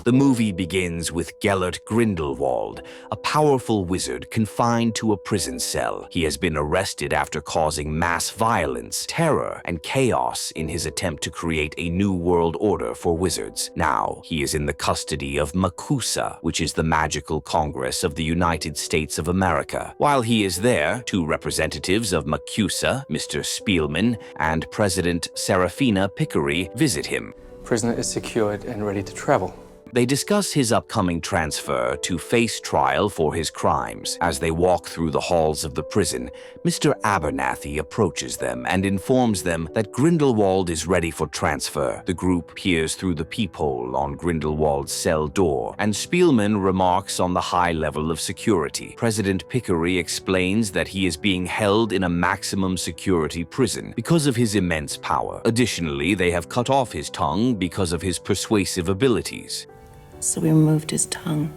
The movie begins with Gellert Grindelwald, a powerful wizard confined to a prison cell. He has been arrested after causing mass violence, terror, and chaos in his attempt to create a new world order for wizards. Now, he is in the custody of MACUSA, which is the Magical Congress of the United States of America. While he is there, two representatives of MACUSA, Mr. Spielman and President Serafina Pickery, visit him. Prisoner is secured and ready to travel. They discuss his upcoming transfer to face trial for his crimes. As they walk through the halls of the prison, Mr. Abernathy approaches them and informs them that Grindelwald is ready for transfer. The group peers through the peephole on Grindelwald's cell door, and Spielman remarks on the high level of security. President Pickery explains that he is being held in a maximum security prison because of his immense power. Additionally, they have cut off his tongue because of his persuasive abilities. So we removed his tongue.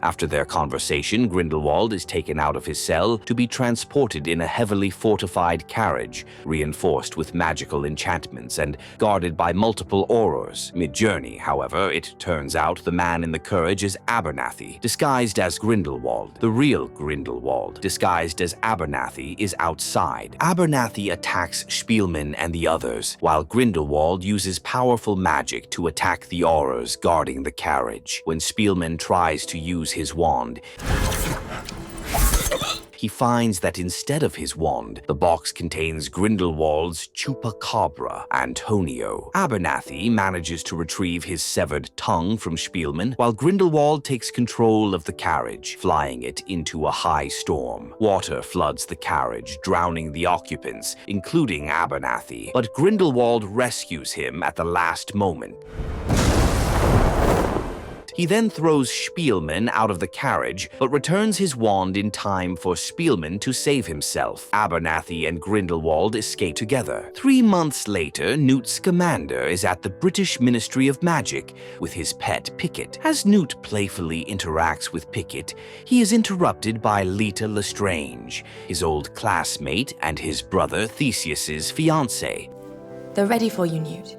After their conversation, Grindelwald is taken out of his cell to be transported in a heavily fortified carriage, reinforced with magical enchantments and guarded by multiple aurors. Mid-journey, however, it turns out the man in the carriage is Abernathy, disguised as Grindelwald. The real Grindelwald, disguised as Abernathy, is outside. Abernathy attacks Spielman and the others, while Grindelwald uses powerful magic to attack the aurors guarding the carriage. When Spielman tries to use his wand, he finds that instead of his wand, the box contains Grindelwald's chupacabra, Antonio. Abernathy manages to retrieve his severed tongue from Spielman, while Grindelwald takes control of the carriage, flying it into a high storm. Water floods the carriage, drowning the occupants, including Abernathy, but Grindelwald rescues him at the last moment. He then throws Spielman out of the carriage, but returns his wand in time for Spielman to save himself. Abernathy and Grindelwald escape together. 3 months later, Newt Scamander is at the British Ministry of Magic with his pet Pickett. As Newt playfully interacts with Pickett, he is interrupted by Leta Lestrange, his old classmate and his brother Theseus's fiancée. They're ready for you, Newt.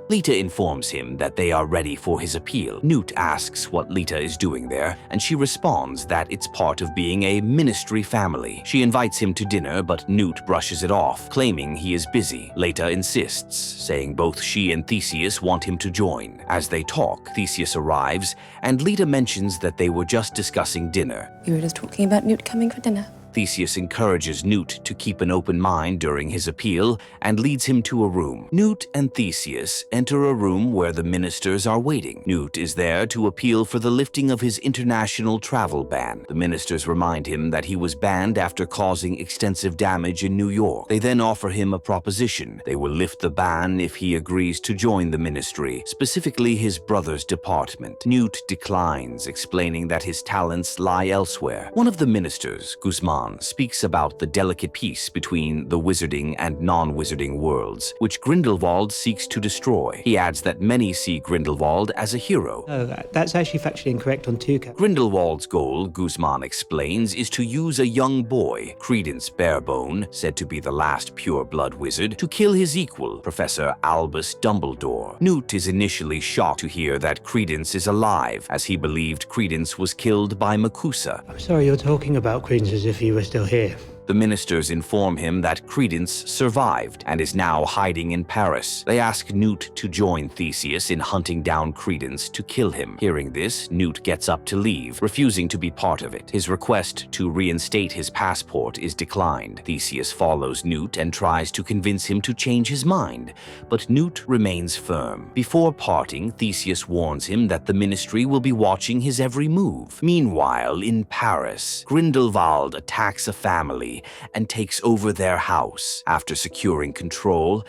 Leta informs him that they are ready for his appeal. Newt asks what Leta is doing there, and she responds that it's part of being a ministry family. She invites him to dinner, but Newt brushes it off, claiming he is busy. Leta insists, saying both she and Theseus want him to join. As they talk, Theseus arrives, and Leta mentions that they were just discussing dinner. You were just talking about Newt coming for dinner. Theseus encourages Newt to keep an open mind during his appeal and leads him to a room. Newt and Theseus enter a room where the ministers are waiting. Newt is there to appeal for the lifting of his international travel ban. The ministers remind him that he was banned after causing extensive damage in New York. They then offer him a proposition. They will lift the ban if he agrees to join the ministry, specifically his brother's department. Newt declines, explaining that his talents lie elsewhere. One of the ministers, Guzman, speaks about the delicate peace between the wizarding and non-wizarding worlds, which Grindelwald seeks to destroy. He adds that many see Grindelwald as a hero. No, that's actually factually incorrect on 2 counts. Grindelwald's goal, Guzman explains, is to use a young boy, Credence Barebone, said to be the last pure-blood wizard, to kill his equal, Professor Albus Dumbledore. Newt is initially shocked to hear that Credence is alive, as he believed Credence was killed by MACUSA. I'm sorry, you're talking about Credence as if he were still here. The ministers inform him that Credence survived and is now hiding in Paris. They ask Newt to join Theseus in hunting down Credence to kill him. Hearing this, Newt gets up to leave, refusing to be part of it. His request to reinstate his passport is declined. Theseus follows Newt and tries to convince him to change his mind, but Newt remains firm. Before parting, Theseus warns him that the ministry will be watching his every move. Meanwhile, in Paris, Grindelwald attacks a family and takes over their house. After securing control,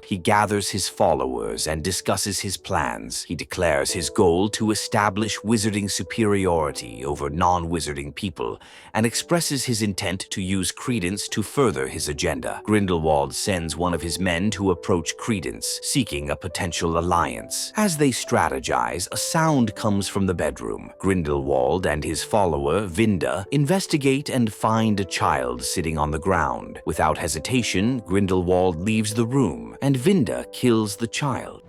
he gathers his followers and discusses his plans. He declares his goal to establish wizarding superiority over non-wizarding people and expresses his intent to use Credence to further his agenda. Grindelwald sends one of his men to approach Credence, seeking a potential alliance. As they strategize, a sound comes from the bedroom. Grindelwald and his follower, Vinda, investigate and find a child sitting on the ground. Without hesitation, Grindelwald leaves the room, and Vinda kills the child.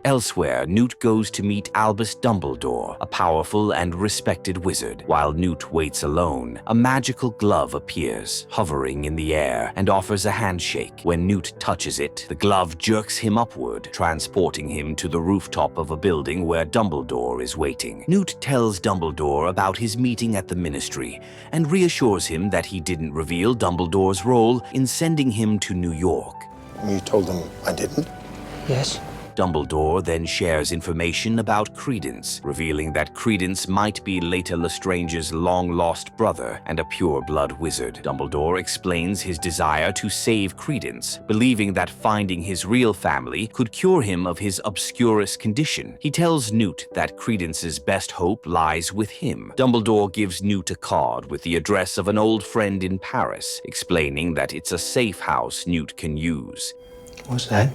Elsewhere, Newt goes to meet Albus Dumbledore, a powerful and respected wizard. While Newt waits alone, a magical glove appears, hovering in the air, and offers a handshake. When Newt touches it, the glove jerks him upward, transporting him to the rooftop of a building where Dumbledore is waiting. Newt tells Dumbledore about his meeting at the Ministry and reassures him that he didn't reveal Dumbledore's role in sending him to New York. You told them I didn't? Yes. Dumbledore then shares information about Credence, revealing that Credence might be Leta Lestrange's long-lost brother and a pure-blood wizard. Dumbledore explains his desire to save Credence, believing that finding his real family could cure him of his obscurus condition. He tells Newt that Credence's best hope lies with him. Dumbledore gives Newt a card with the address of an old friend in Paris, explaining that it's a safe house Newt can use. What's that?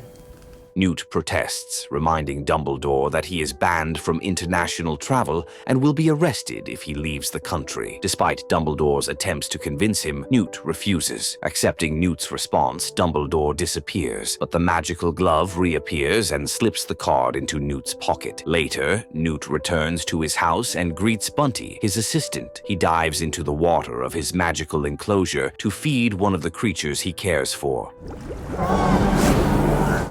Newt protests, reminding Dumbledore that he is banned from international travel and will be arrested if he leaves the country. Despite Dumbledore's attempts to convince him, Newt refuses. Accepting Newt's response, Dumbledore disappears, but the magical glove reappears and slips the card into Newt's pocket. Later, Newt returns to his house and greets Bunty, his assistant. He dives into the water of his magical enclosure to feed one of the creatures he cares for.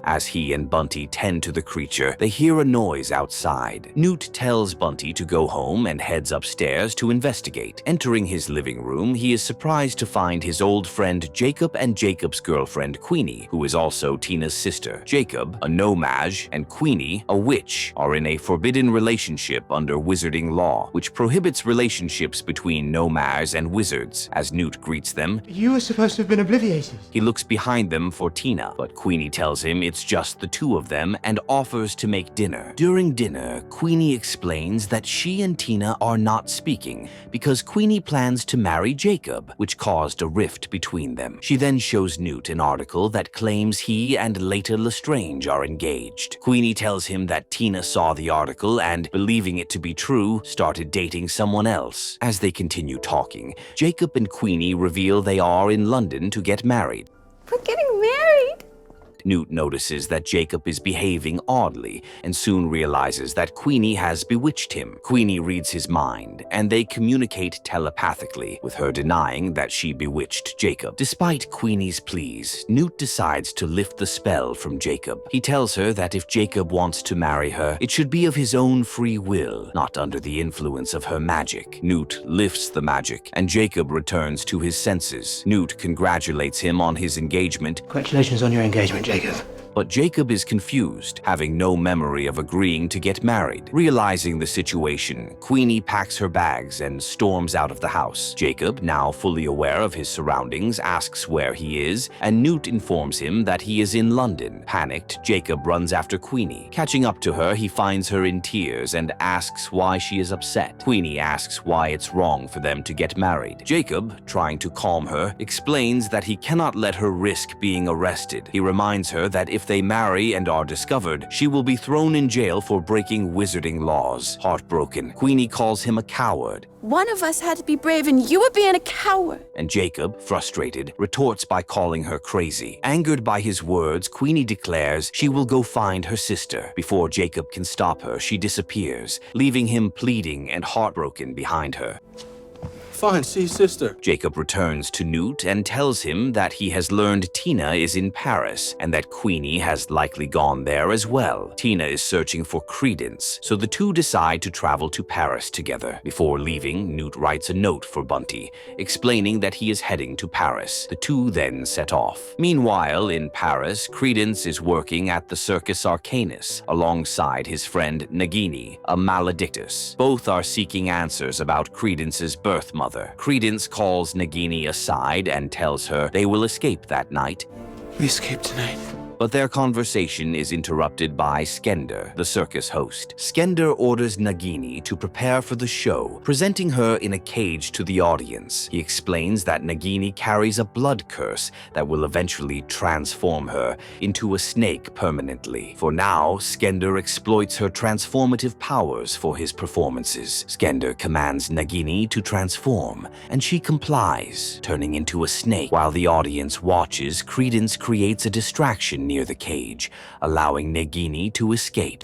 As he and Bunty tend to the creature, they hear a noise outside. Newt tells Bunty to go home and heads upstairs to investigate. Entering his living room, he is surprised to find his old friend Jacob and Jacob's girlfriend Queenie, who is also Tina's sister. Jacob, a no-mage, and Queenie, a witch, are in a forbidden relationship under wizarding law, which prohibits relationships between no-mages and wizards. As Newt greets them, You were supposed to have been obliviated. he looks behind them for Tina, but Queenie tells him it's just the two of them and offers to make dinner. During dinner, Queenie explains that she and Tina are not speaking because Queenie plans to marry Jacob, which caused a rift between them. She then shows Newt an article that claims he and Leta Lestrange are engaged. Queenie tells him that Tina saw the article and, believing it to be true, started dating someone else. As they continue talking, Jacob and Queenie reveal they are in London to get married. We're getting married. Newt notices that Jacob is behaving oddly and soon realizes that Queenie has bewitched him. Queenie reads his mind, and they communicate telepathically, with her denying that she bewitched Jacob. Despite Queenie's pleas, Newt decides to lift the spell from Jacob. He tells her that if Jacob wants to marry her, it should be of his own free will, not under the influence of her magic. Newt lifts the magic, and Jacob returns to his senses. Newt congratulates him on his engagement. Congratulations on your engagement, Jacob. But Jacob is confused, having no memory of agreeing to get married. Realizing the situation, Queenie packs her bags and storms out of the house. Jacob, now fully aware of his surroundings, asks where he is, and Newt informs him that he is in London. Panicked, Jacob runs after Queenie. Catching up to her, he finds her in tears and asks why she is upset. Queenie asks why it's wrong for them to get married. Jacob, trying to calm her, explains that he cannot let her risk being arrested. He reminds her that if they marry and are discovered, she will be thrown in jail for breaking wizarding laws. Heartbroken, Queenie calls him a coward. One of us had to be brave and you were being a coward. And Jacob, frustrated, retorts by calling her crazy. Angered by his words, Queenie declares she will go find her sister. Before Jacob can stop her, she disappears, leaving him pleading and heartbroken behind her. Fine, see sister. Jacob returns to Newt and tells him that he has learned Tina is in Paris and that Queenie has likely gone there as well. Tina is searching for Credence, so the two decide to travel to Paris together. Before leaving, Newt writes a note for Bunty, explaining that he is heading to Paris. The two then set off. Meanwhile, in Paris, Credence is working at the Circus Arcanus alongside his friend Nagini, a maledictus. Both are seeking answers about Credence's birth mother. Credence calls Nagini aside and tells her they will escape that night. We escaped tonight. But their conversation is interrupted by Skender, the circus host. Skender orders Nagini to prepare for the show, presenting her in a cage to the audience. He explains that Nagini carries a blood curse that will eventually transform her into a snake permanently. For now, Skender exploits her transformative powers for his performances. Skender commands Nagini to transform, and she complies, turning into a snake. While the audience watches, Credence creates a distraction near the cage, allowing Nagini to escape.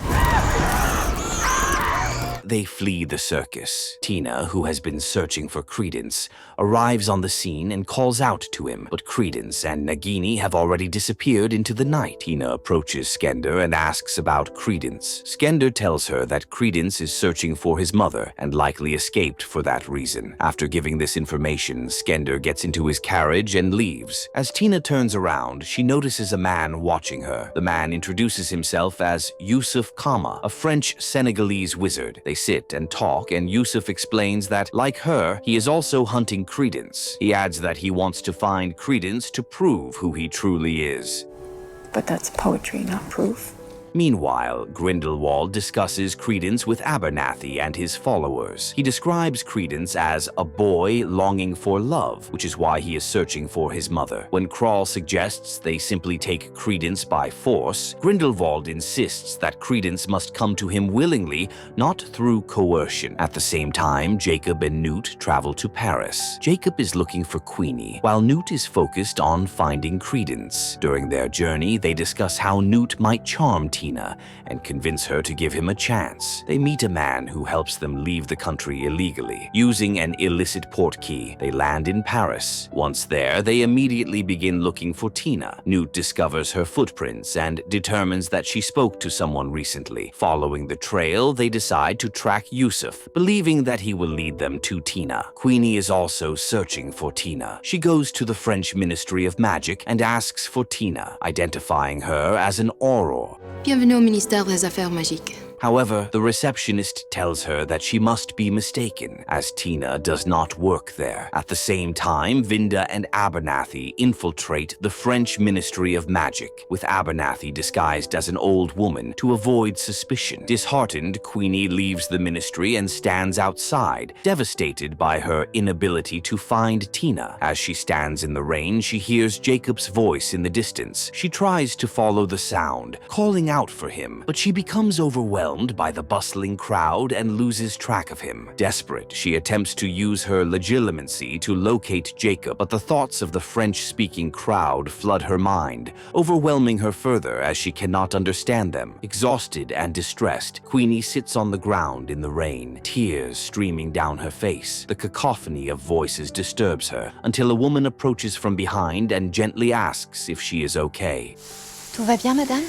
They flee the circus. Tina, who has been searching for Credence, arrives on the scene and calls out to him, but Credence and Nagini have already disappeared into the night. Tina approaches Skender and asks about Credence. Skender tells her that Credence is searching for his mother and likely escaped for that reason. After giving this information, Skender gets into his carriage and leaves. As Tina turns around, she notices a man watching her. The man introduces himself as Yousef, a French Senegalese wizard. They sit and talk, and Yousef explains that, like her, he is also hunting Credence. He adds that he wants to find Credence to prove who he truly is. But that's poetry, not proof. Meanwhile, Grindelwald discusses Credence with Abernathy and his followers. He describes Credence as a boy longing for love, which is why he is searching for his mother. When Kral suggests they simply take Credence by force, Grindelwald insists that Credence must come to him willingly, not through coercion. At the same time, Jacob and Newt travel to Paris. Jacob is looking for Queenie, while Newt is focused on finding Credence. During their journey, they discuss how Newt might charm Tina and convince her to give him a chance. They meet a man who helps them leave the country illegally. Using an illicit portkey, they land in Paris. Once there, they immediately begin looking for Tina. Newt discovers her footprints and determines that she spoke to someone recently. Following the trail, they decide to track Yousef, believing that he will lead them to Tina. Queenie is also searching for Tina. She goes to the French Ministry of Magic and asks for Tina, identifying her as an Auror. Bienvenue au ministère des Affaires Magiques. However, the receptionist tells her that she must be mistaken, as Tina does not work there. At the same time, Vinda and Abernathy infiltrate the French Ministry of Magic, with Abernathy disguised as an old woman to avoid suspicion. Disheartened, Queenie leaves the ministry and stands outside, devastated by her inability to find Tina. As she stands in the rain, she hears Jacob's voice in the distance. She tries to follow the sound, calling out for him, but she becomes overwhelmed by the bustling crowd and loses track of him. Desperate, she attempts to use her legilimency to locate Jacob, but the thoughts of the French-speaking crowd flood her mind, overwhelming her further as she cannot understand them. Exhausted and distressed, Queenie sits on the ground in the rain, tears streaming down her face. The cacophony of voices disturbs her, until a woman approaches from behind and gently asks if she is okay. Tout va bien, madame?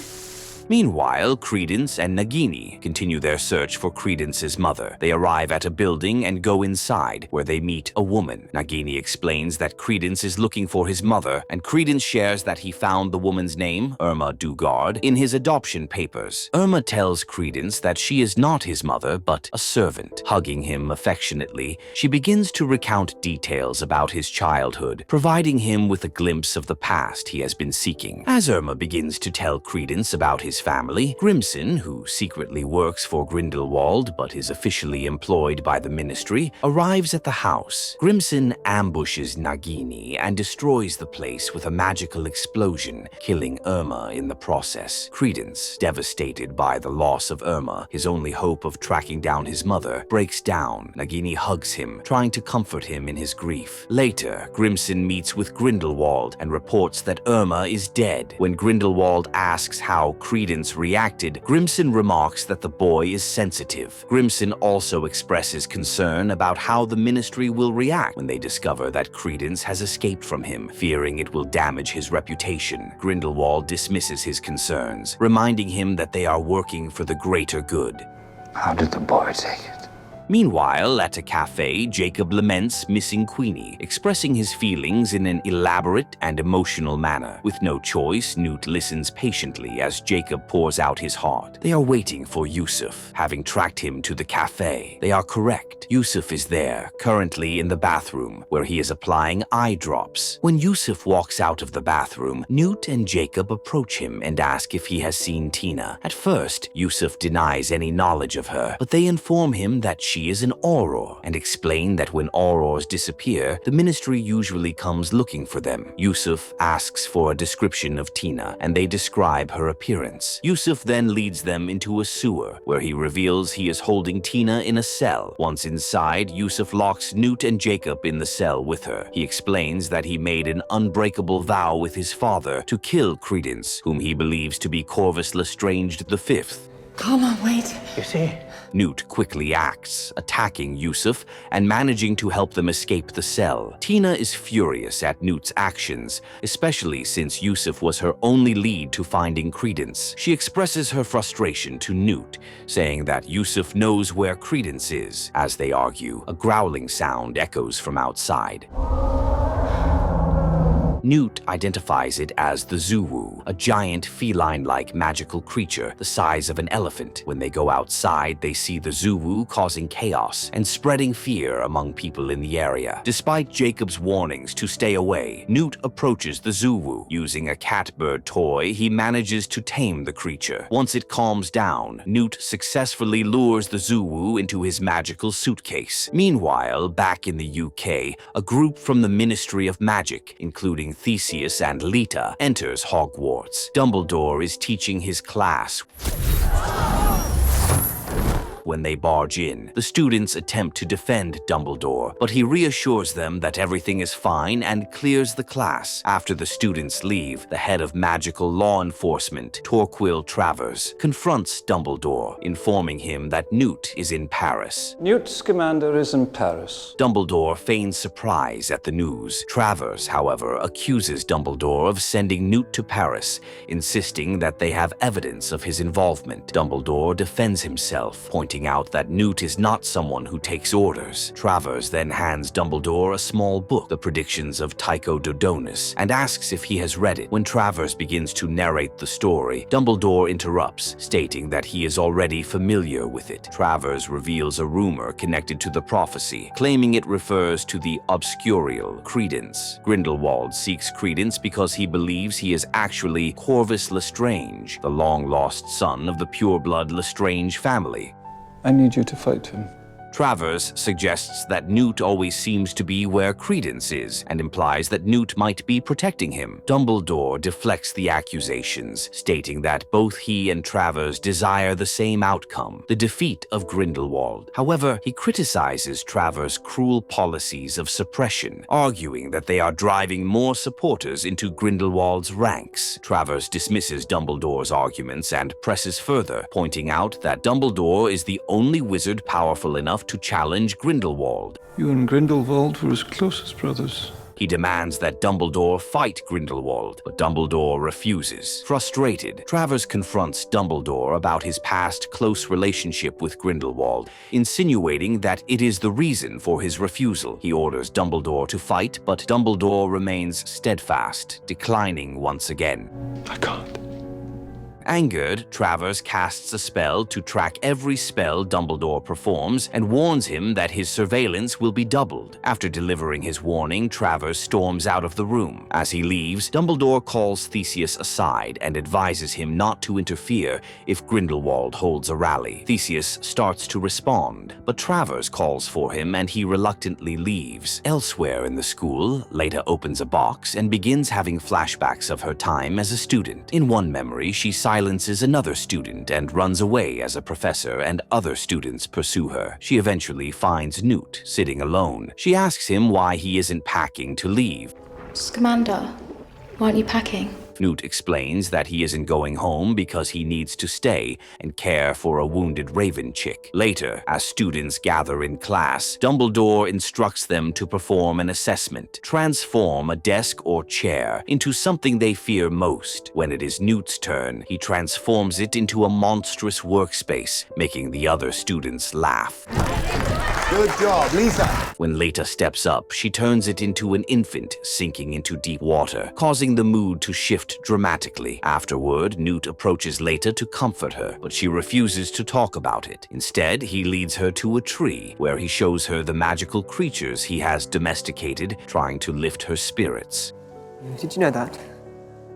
Meanwhile, Credence and Nagini continue their search for Credence's mother. They arrive at a building and go inside, where they meet a woman. Nagini explains that Credence is looking for his mother, and Credence shares that he found the woman's name, Irma Dugard, in his adoption papers. Irma tells Credence that she is not his mother, but a servant. Hugging him affectionately, she begins to recount details about his childhood, providing him with a glimpse of the past he has been seeking. As Irma begins to tell Credence about his family, Grimson, who secretly works for Grindelwald but is officially employed by the ministry, arrives at the house. Grimson ambushes Nagini and destroys the place with a magical explosion, killing Irma in the process. Credence, devastated by the loss of Irma, his only hope of tracking down his mother, breaks down. Nagini hugs him, trying to comfort him in his grief. Later, Grimson meets with Grindelwald and reports that Irma is dead. When Grindelwald asks how Credence reacted, Grimson remarks that the boy is sensitive. Grimson also expresses concern about how the ministry will react when they discover that Credence has escaped from him, fearing it will damage his reputation. Grindelwald dismisses his concerns, reminding him that they are working for the greater good. How did the boy take it? Meanwhile, at a cafe, Jacob laments missing Queenie, expressing his feelings in an elaborate and emotional manner. With no choice, Newt listens patiently as Jacob pours out his heart. They are waiting for Yousef, having tracked him to the cafe. They are correct. Yousef is there, currently in the bathroom, where he is applying eye drops. When Yousef walks out of the bathroom, Newt and Jacob approach him and ask if he has seen Tina. At first, Yousef denies any knowledge of her, but they inform him that she she is an Auror and explain that when Aurors disappear, the Ministry usually comes looking for them. Yousef asks for a description of Tina, and they describe her appearance. Yousef then leads them into a sewer, where he reveals he is holding Tina in a cell. Once inside, Yousef locks Newt and Jacob in the cell with her. He explains that he made an unbreakable vow with his father to kill Credence, whom he believes to be Corvus Lestrange V. Come on, wait. You see? Newt quickly acts, attacking Yousef and managing to help them escape the cell. Tina is furious at Newt's actions, especially since Yousef was her only lead to finding Credence. She expresses her frustration to Newt, saying that Yousef knows where Credence is. As they argue, a growling sound echoes from outside. Newt identifies it as the Zuwu, a giant feline-like magical creature the size of an elephant. When they go outside, they see the Zuwu causing chaos and spreading fear among people in the area. Despite Jacob's warnings to stay away, Newt approaches the Zuwu. Using a catbird toy, he manages to tame the creature. Once it calms down, Newt successfully lures the Zuwu into his magical suitcase. Meanwhile, back in the UK, a group from the Ministry of Magic, including Theseus and Leta, enters Hogwarts. Dumbledore is teaching his class. When they barge in, the students attempt to defend Dumbledore, but he reassures them that everything is fine and clears the class. After the students leave, the head of magical law enforcement, Torquil Travers, confronts Dumbledore, informing him that Newt is in Paris. Newt Scamander is in Paris. Dumbledore feigns surprise at the news. Travers, however, accuses Dumbledore of sending Newt to Paris, insisting that they have evidence of his involvement. Dumbledore defends himself, pointing out that Newt is not someone who takes orders. Travers then hands Dumbledore a small book, The Predictions of Tycho Dodonus, and asks if he has read it. When Travers begins to narrate the story, Dumbledore interrupts, stating that he is already familiar with it. Travers reveals a rumor connected to the prophecy, claiming it refers to the obscurial Credence. Grindelwald seeks Credence because he believes he is actually Corvus Lestrange, the long-lost son of the pureblood Lestrange family. I need you to fight him. Travers suggests that Newt always seems to be where Credence is, and implies that Newt might be protecting him. Dumbledore deflects the accusations, stating that both he and Travers desire the same outcome, the defeat of Grindelwald. However, he criticizes Travers' cruel policies of suppression, arguing that they are driving more supporters into Grindelwald's ranks. Travers dismisses Dumbledore's arguments and presses further, pointing out that Dumbledore is the only wizard powerful enough to challenge Grindelwald. You and Grindelwald were as close as brothers. He demands that Dumbledore fight Grindelwald, but Dumbledore refuses. Frustrated, Travers confronts Dumbledore about his past close relationship with Grindelwald, insinuating that it is the reason for his refusal. He orders Dumbledore to fight, but Dumbledore remains steadfast, declining once again. I can't. Angered, Travers casts a spell to track every spell Dumbledore performs and warns him that his surveillance will be doubled. After delivering his warning, Travers storms out of the room. As he leaves, Dumbledore calls Theseus aside and advises him not to interfere if Grindelwald holds a rally. Theseus starts to respond, but Travers calls for him and he reluctantly leaves. Elsewhere in the school, Leta opens a box and begins having flashbacks of her time as a student. In one memory, she silences another student and runs away as a professor and other students pursue her. She eventually finds Newt sitting alone. She asks him why he isn't packing to leave. Scamander, why aren't you packing? Newt explains that he isn't going home because he needs to stay and care for a wounded raven chick. Later, as students gather in class, Dumbledore instructs them to perform an assessment, transform a desk or chair into something they fear most. When it is Newt's turn, he transforms it into a monstrous workspace, making the other students laugh. Good job, Lisa. When Leta steps up, she turns it into an infant sinking into deep water, causing the mood to shift dramatically. Afterward, Newt approaches Leta to comfort her, but she refuses to talk about it. Instead, he leads her to a tree, where he shows her the magical creatures he has domesticated, trying to lift her spirits. Did you know that?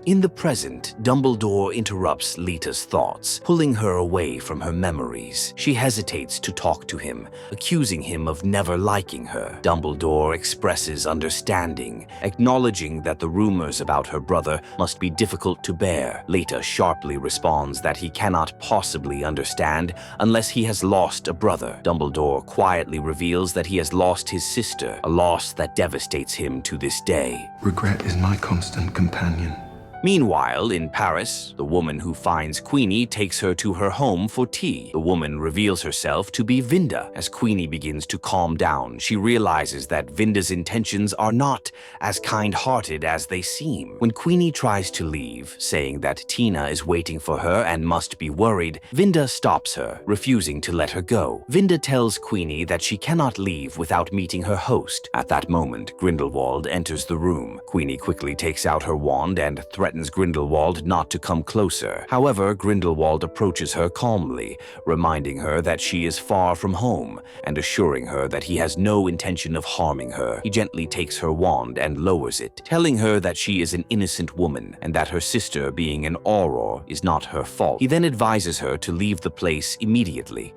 In the present, Dumbledore interrupts Lita's thoughts, pulling her away from her memories. She hesitates to talk to him, accusing him of never liking her. Dumbledore expresses understanding, acknowledging that the rumors about her brother must be difficult to bear. Lita sharply responds that he cannot possibly understand unless he has lost a brother. Dumbledore quietly reveals that he has lost his sister, a loss that devastates him to this day. Regret is my constant companion. Meanwhile, in Paris, the woman who finds Queenie takes her to her home for tea. The woman reveals herself to be Vinda. As Queenie begins to calm down, she realizes that Vinda's intentions are not as kind-hearted as they seem. When Queenie tries to leave, saying that Tina is waiting for her and must be worried, Vinda stops her, refusing to let her go. Vinda tells Queenie that she cannot leave without meeting her host. At that moment, Grindelwald enters the room. Queenie quickly takes out her wand and threatens Grindelwald not to come closer. However, Grindelwald approaches her calmly, reminding her that she is far from home and assuring her that he has no intention of harming her. He gently takes her wand and lowers it, telling her that she is an innocent woman and that her sister being an Auror is not her fault. He then advises her to leave the place immediately.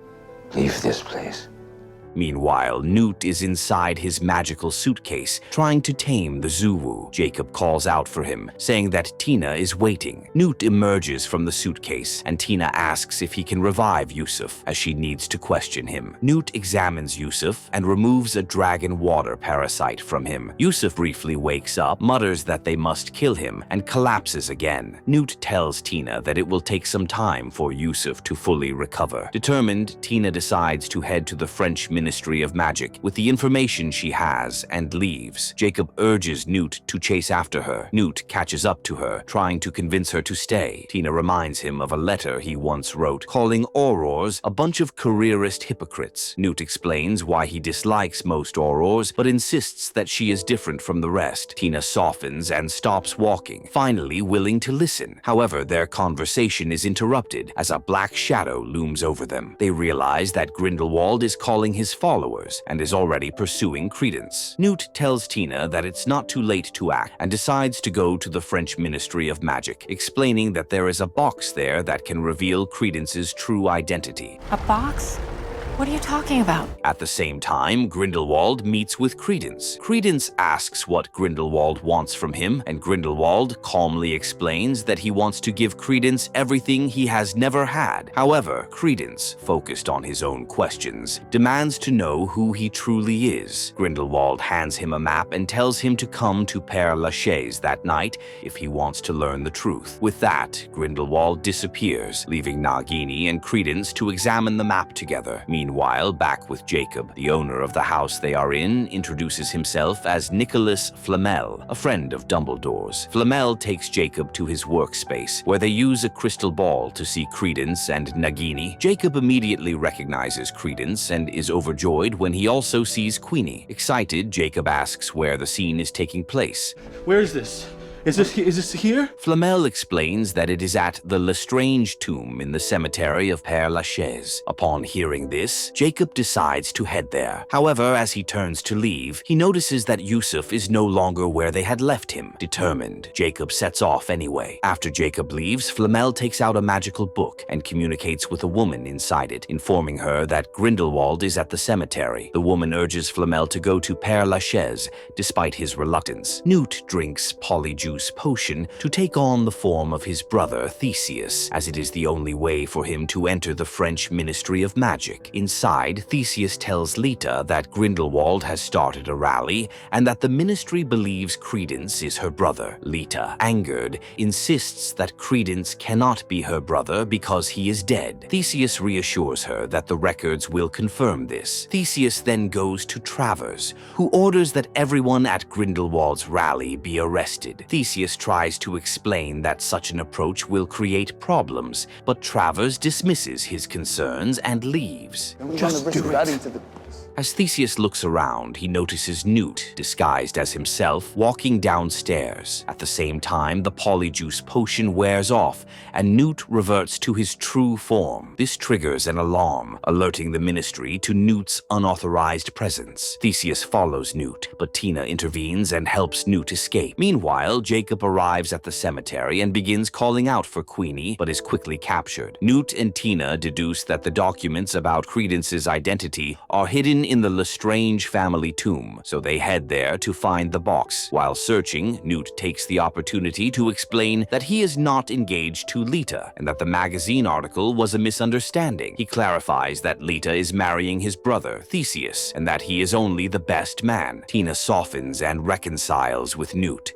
Leave this place. Meanwhile, Newt is inside his magical suitcase, trying to tame the Zuwu. Jacob calls out for him, saying that Tina is waiting. Newt emerges from the suitcase, and Tina asks if he can revive Yousef, as she needs to question him. Newt examines Yousef and removes a dragon water parasite from him. Yousef briefly wakes up, mutters that they must kill him, and collapses again. Newt tells Tina that it will take some time for Yousef to fully recover. Determined, Tina decides to head to the French Ministry of Magic with the information she has and leaves. Jacob urges Newt to chase after her. Newt catches up to her, trying to convince her to stay. Tina reminds him of a letter he once wrote, calling Aurors a bunch of careerist hypocrites. Newt explains why he dislikes most Aurors, but insists that she is different from the rest. Tina softens and stops walking, finally willing to listen. However, their conversation is interrupted as a black shadow looms over them. They realize that Grindelwald is calling his followers and is already pursuing Credence. Newt tells Tina that it's not too late to act and decides to go to the French Ministry of Magic, explaining that there is a box there that can reveal Credence's true identity. A box? What are you talking about? At the same time, Grindelwald meets with Credence. Credence asks what Grindelwald wants from him, and Grindelwald calmly explains that he wants to give Credence everything he has never had. However, Credence, focused on his own questions, demands to know who he truly is. Grindelwald hands him a map and tells him to come to Père Lachaise that night if he wants to learn the truth. With that, Grindelwald disappears, leaving Nagini and Credence to examine the map together. Meanwhile, back with Jacob, the owner of the house they are in introduces himself as Nicholas Flamel, a friend of Dumbledore's. Flamel takes Jacob to his workspace, where they use a crystal ball to see Credence and Nagini. Jacob immediately recognizes Credence and is overjoyed when he also sees Queenie. Excited, Jacob asks where the scene is taking place. Where is this? Is this here? Flamel explains that it is at the Lestrange tomb in the cemetery of Père Lachaise. Upon hearing this, Jacob decides to head there. However, as he turns to leave, he notices that Yousef is no longer where they had left him. Determined, Jacob sets off anyway. After Jacob leaves, Flamel takes out a magical book and communicates with a woman inside it, informing her that Grindelwald is at the cemetery. The woman urges Flamel to go to Père Lachaise, despite his reluctance. Newt drinks Polyjuice potion to take on the form of his brother Theseus, as it is the only way for him to enter the French Ministry of Magic. Inside, Theseus tells Lita that Grindelwald has started a rally and that the ministry believes Credence is her brother. Lita, angered, insists that Credence cannot be her brother because he is dead. Theseus reassures her that the records will confirm this. Theseus then goes to Travers, who orders that everyone at Grindelwald's rally be arrested. Theseus tries to explain that such an approach will create problems, but Travers dismisses his concerns and leaves. Just do it. As Theseus looks around, he notices Newt, disguised as himself, walking downstairs. At the same time, the polyjuice potion wears off, and Newt reverts to his true form. This triggers an alarm, alerting the Ministry to Newt's unauthorized presence. Theseus follows Newt, but Tina intervenes and helps Newt escape. Meanwhile, Jacob arrives at the cemetery and begins calling out for Queenie, but is quickly captured. Newt and Tina deduce that the documents about Credence's identity are hidden in the Lestrange family tomb, so they head there to find the box. While searching, Newt takes the opportunity to explain that he is not engaged to Lita and that the magazine article was a misunderstanding. He clarifies that Lita is marrying his brother, Theseus, and that he is only the best man. Tina softens and reconciles with Newt.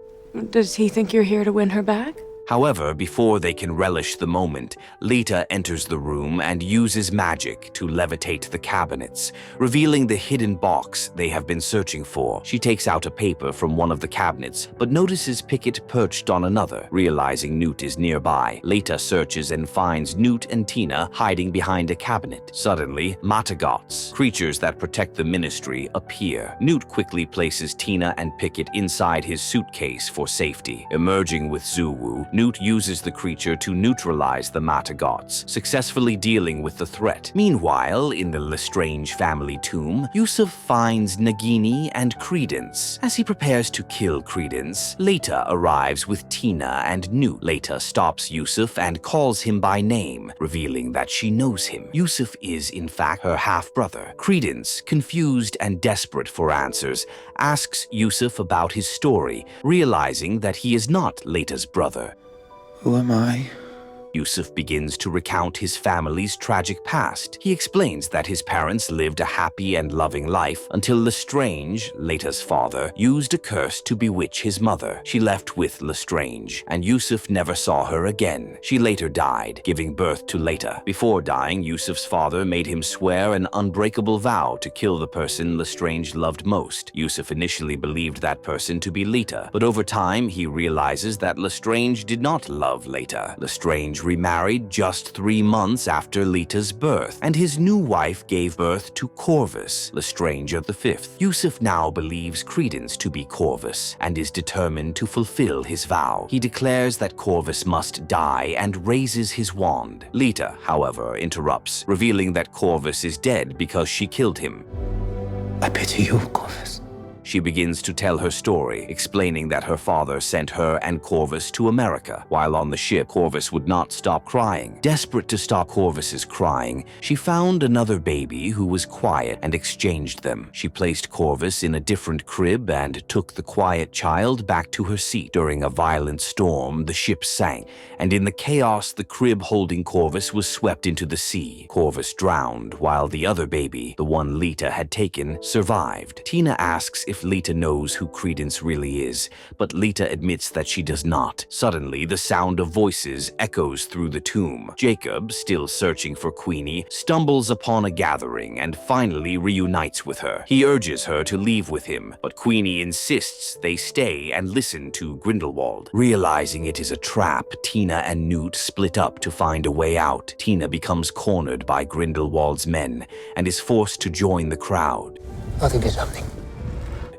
Does he think you're here to win her back? However, before they can relish the moment, Lita enters the room and uses magic to levitate the cabinets, revealing the hidden box they have been searching for. She takes out a paper from one of the cabinets, but notices Pickett perched on another. Realizing Newt is nearby, Lita searches and finds Newt and Tina hiding behind a cabinet. Suddenly, Matagots, creatures that protect the Ministry, appear. Newt quickly places Tina and Pickett inside his suitcase for safety. Emerging with Zuwu, Newt uses the creature to neutralize the Matagots, successfully dealing with the threat. Meanwhile, in the Lestrange family tomb, Yousef finds Nagini and Credence. As he prepares to kill Credence, Leta arrives with Tina and Newt. Leta stops Yousef and calls him by name, revealing that she knows him. Yousef is, in fact, her half-brother. Credence, confused and desperate for answers, asks Yousef about his story, realizing that he is not Leta's brother. Who am I? Yousef begins to recount his family's tragic past. He explains that his parents lived a happy and loving life until Lestrange, Leta's father, used a curse to bewitch his mother. She left with Lestrange, and Yousef never saw her again. She later died, giving birth to Leta. Before dying, Yousef's father made him swear an unbreakable vow to kill the person Lestrange loved most. Yousef initially believed that person to be Leta, but over time he realizes that Lestrange did not love Leta. Lestrange remarried just 3 months after Leta's birth, and his new wife gave birth to Corvus, Lestrange V. Yousef now believes Credence to be Corvus and is determined to fulfill his vow. He declares that Corvus must die and raises his wand. Leta, however, interrupts, revealing that Corvus is dead because she killed him. I pity you, Corvus. She begins to tell her story, explaining that her father sent her and Corvus to America. While on the ship, Corvus would not stop crying. Desperate to stop Corvus's crying, she found another baby who was quiet and exchanged them. She placed Corvus in a different crib and took the quiet child back to her seat. During a violent storm, the ship sank, and in the chaos, the crib holding Corvus was swept into the sea. Corvus drowned, while the other baby, the one Leta had taken, survived. Tina asks if Leta knows who Credence really is, but Leta admits that she does not. Suddenly, the sound of voices echoes through the tomb. Jacob, still searching for Queenie, stumbles upon a gathering and finally reunites with her. He urges her to leave with him, but Queenie insists they stay and listen to Grindelwald. Realizing it is a trap, Tina and Newt split up to find a way out. Tina becomes cornered by Grindelwald's men and is forced to join the crowd. I think it's something.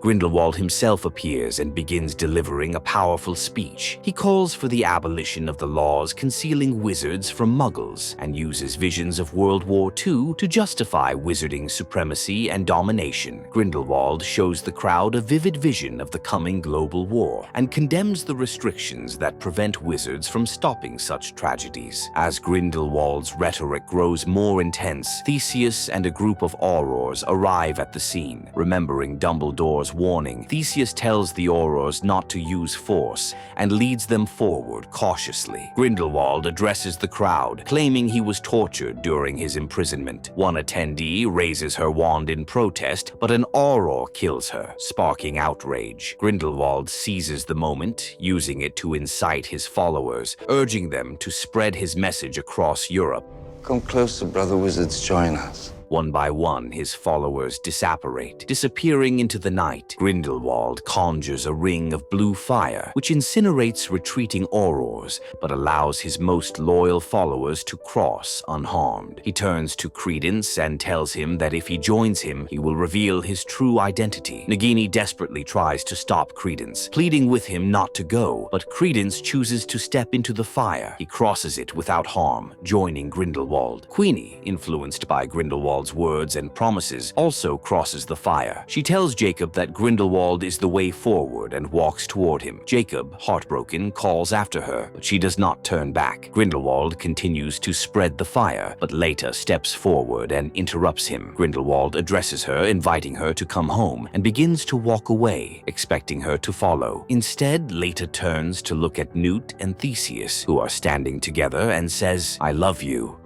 Grindelwald himself appears and begins delivering a powerful speech. He calls for the abolition of the laws concealing wizards from muggles and uses visions of World War II to justify wizarding supremacy and domination. Grindelwald shows the crowd a vivid vision of the coming global war and condemns the restrictions that prevent wizards from stopping such tragedies. As Grindelwald's rhetoric grows more intense, Theseus and a group of aurors arrive at the scene. Remembering Dumbledore's warning, Theseus tells the aurors not to use force and leads them forward cautiously. Grindelwald addresses the crowd, claiming he was tortured during his imprisonment. One attendee raises her wand in protest, but an auror kills her, sparking outrage. Grindelwald seizes the moment, using it to incite his followers, urging them to spread his message across Europe. Come closer, brother wizards, join us. One by one, his followers disapparate, disappearing into the night. Grindelwald conjures a ring of blue fire, which incinerates retreating Aurors, but allows his most loyal followers to cross unharmed. He turns to Credence and tells him that if he joins him, he will reveal his true identity. Nagini desperately tries to stop Credence, pleading with him not to go, but Credence chooses to step into the fire. He crosses it without harm, joining Grindelwald. Queenie, influenced by Grindelwald's words and promises, also crosses the fire. She tells Jacob that Grindelwald is the way forward and walks toward him. Jacob, heartbroken, calls after her, but she does not turn back. Grindelwald continues to spread the fire, but Leta steps forward and interrupts him. Grindelwald addresses her, inviting her to come home, and begins to walk away, expecting her to follow. Instead, Leta turns to look at Newt and Theseus, who are standing together, and says, "I love you."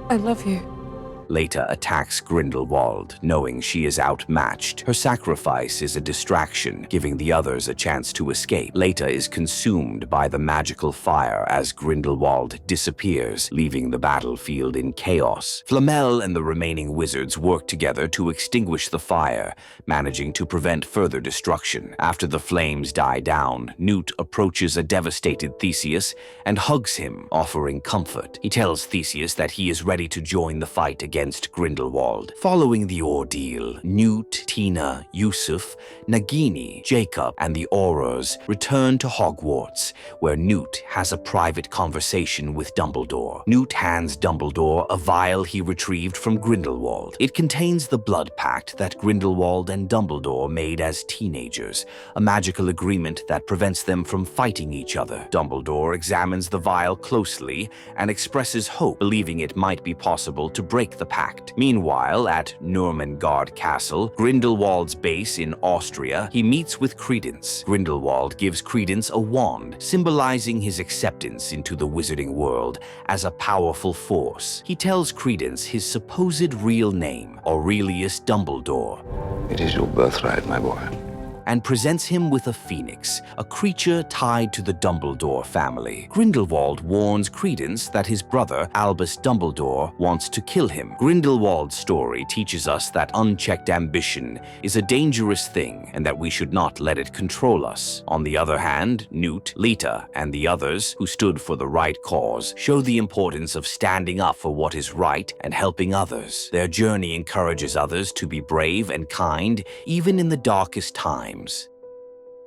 I love you. Leta attacks Grindelwald, knowing she is outmatched. Her sacrifice is a distraction, giving the others a chance to escape. Leta is consumed by the magical fire as Grindelwald disappears, leaving the battlefield in chaos. Flamel and the remaining wizards work together to extinguish the fire, managing to prevent further destruction. After the flames die down, Newt approaches a devastated Theseus and hugs him, offering comfort. He tells Theseus that he is ready to join the fight against Grindelwald. Following the ordeal, Newt, Tina, Yousef, Nagini, Jacob, and the Aurors return to Hogwarts, where Newt has a private conversation with Dumbledore. Newt hands Dumbledore a vial he retrieved from Grindelwald. It contains the blood pact that Grindelwald and Dumbledore made as teenagers, a magical agreement that prevents them from fighting each other. Dumbledore examines the vial closely and expresses hope, believing it might be possible to break the pact. Meanwhile, at Nurmengard Castle, Grindelwald's base in Austria, he meets with Credence. Grindelwald gives Credence a wand, symbolizing his acceptance into the wizarding world as a powerful force. He tells Credence his supposed real name, Aurelius Dumbledore, It is your birthright, my boy. and presents him with a phoenix, a creature tied to the Dumbledore family. Grindelwald warns Credence that his brother, Albus Dumbledore, wants to kill him. Grindelwald's story teaches us that unchecked ambition is a dangerous thing and that we should not let it control us. On the other hand, Newt, Leta, and the others who stood for the right cause show the importance of standing up for what is right and helping others. Their journey encourages others to be brave and kind, even in the darkest times.